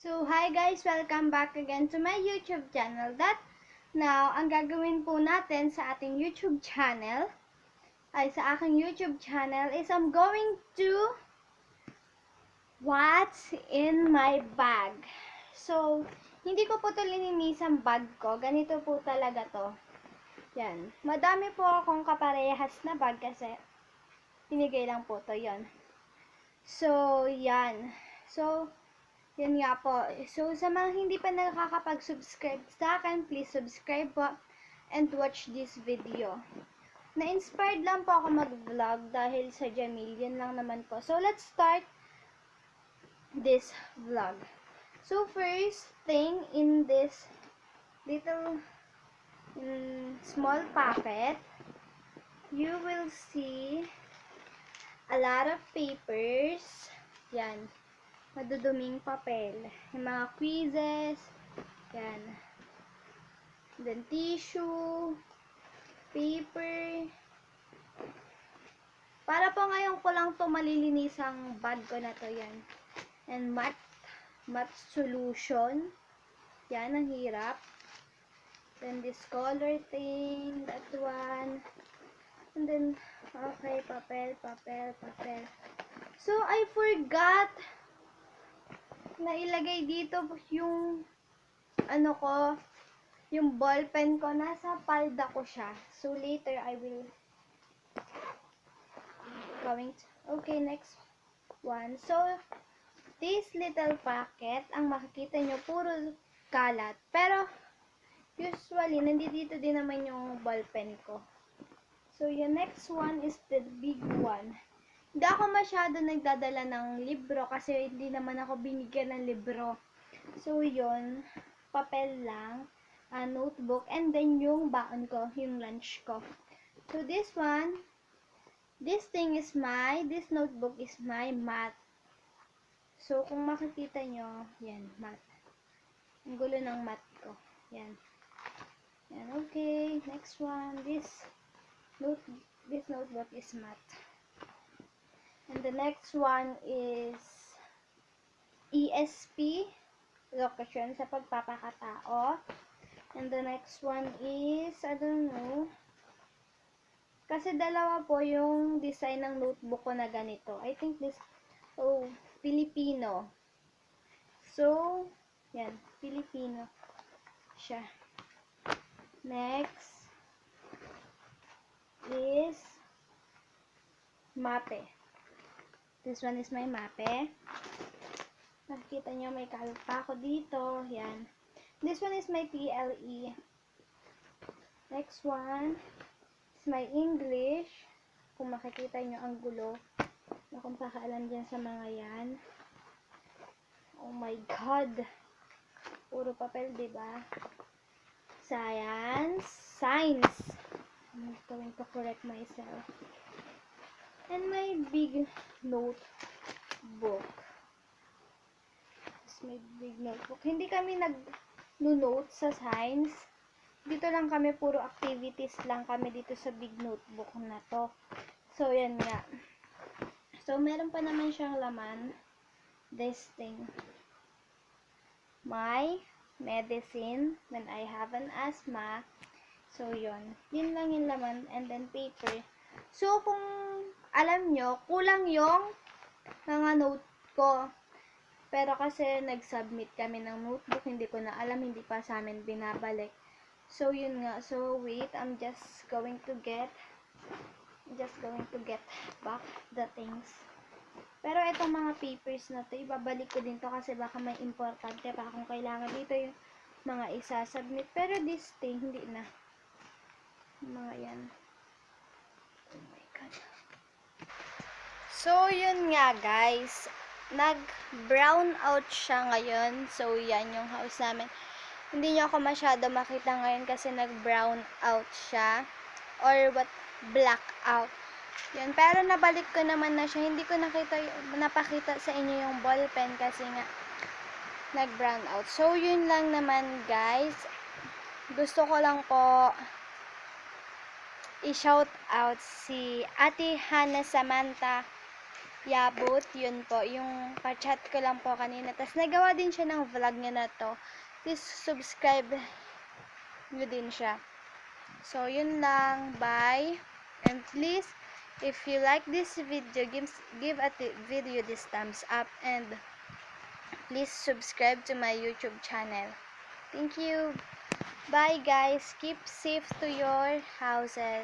So, hi guys! Welcome back again to my YouTube channel. Now, ang gagawin po natin sa ating YouTube channel, sa aking YouTube channel, is I'm going to what's in my bag. So, hindi ko po ito lininisang bag ko. Ganito po talaga to. Yan. Madami po akong kaparehas na bag kasi pinigay lang po to yon. So, yan. So, yun nga po. So, sa mga hindi pa nakakapag-subscribe sa akin, please subscribe po and watch this video. Na-inspired lang po ako mag-vlog dahil sa Jamil. Yun lang naman po. So, let's start this vlog. So, first thing in this little small packet, you will see a lot of papers. Yan. Maduduming papel. Yung mga quizzes. Yan. Then, tissue. Paper. Para po ngayon ko lang to malilinisang bag ko na to. Yan. And math solution. Yan, ang hirap. Then, this color thing. That one. And then, okay, papel. So, I forgot na ilagay dito yung yung ball pen ko. Nasa palda ko siya. So, later I will okay, next one. So, this little packet, ang makikita nyo, puro kalat. Pero, usually, nandito din naman yung ball pen ko. So, yung next one is the big one. Hindi ako masyado nagdadala ng libro kasi hindi naman ako binigyan ng libro. So, yun, papel lang, notebook, and then yung baon ko, yung lunch ko. So, this notebook is my math. So, kung makikita nyo, yan, math. Ang gulo ng math ko. Yan. Yan, okay. Next one, this notebook is math. And the next one is ESP, location sa pagpapakatao. And the next one is, I don't know, kasi dalawa po yung design ng notebook ko na ganito. I think this, Filipino. So, yan, Filipino siya. Next is mape. This one is my mape. Nakikita nyo, may kalat pa ako dito. Yan. This one is my PLE. Next one is my English. Kung makikita nyo ang gulo. Akong pakaalam dyan sa mga yan. Oh my God. Puro papel, diba? Science. I'm going to correct myself. And my big notebook. May big notebook. Hindi kami nag-note sa science. Dito lang kami, puro activities lang kami dito sa big notebook na to. So, yan nga. So, meron pa naman siyang laman. This thing. My medicine when I have an asthma. So, yun. Yun lang yung laman. And then, paper. So, kung alam nyo, kulang yung mga note ko. Pero kasi nag-submit kami ng notebook, hindi ko na alam, hindi pa sa amin binabalik. So, yun nga. So, wait, I'm just going to get back the things. Pero itong mga papers na to, ibabalik ko din to kasi baka may importante pa kung kailangan dito yung mga isa-submit. Pero this thing, hindi na. Mga yan. Oh my God. So, yun nga guys. Nag-brown out siya ngayon. So, yan yung house namin. Hindi nyo ako masyado makita ngayon kasi nag-brown out siya. Or black out. Yan. Pero nabalik ko naman na siya. Hindi ko napakita sa inyo yung ball pen kasi nga nag-brown out. So, yun lang naman guys. Gusto ko lang po i-shout out si Ate Hannah Samantha Yabut, yun po. Yung pa-chat ko lang po kanina. Tapos nagawa din siya ng vlog niya na to. Please subscribe nyo din siya. So, yun lang. Bye. And please, if you like this video, give a video this thumbs up. And please subscribe to my YouTube channel. Thank you. Bye guys. Keep safe to your houses.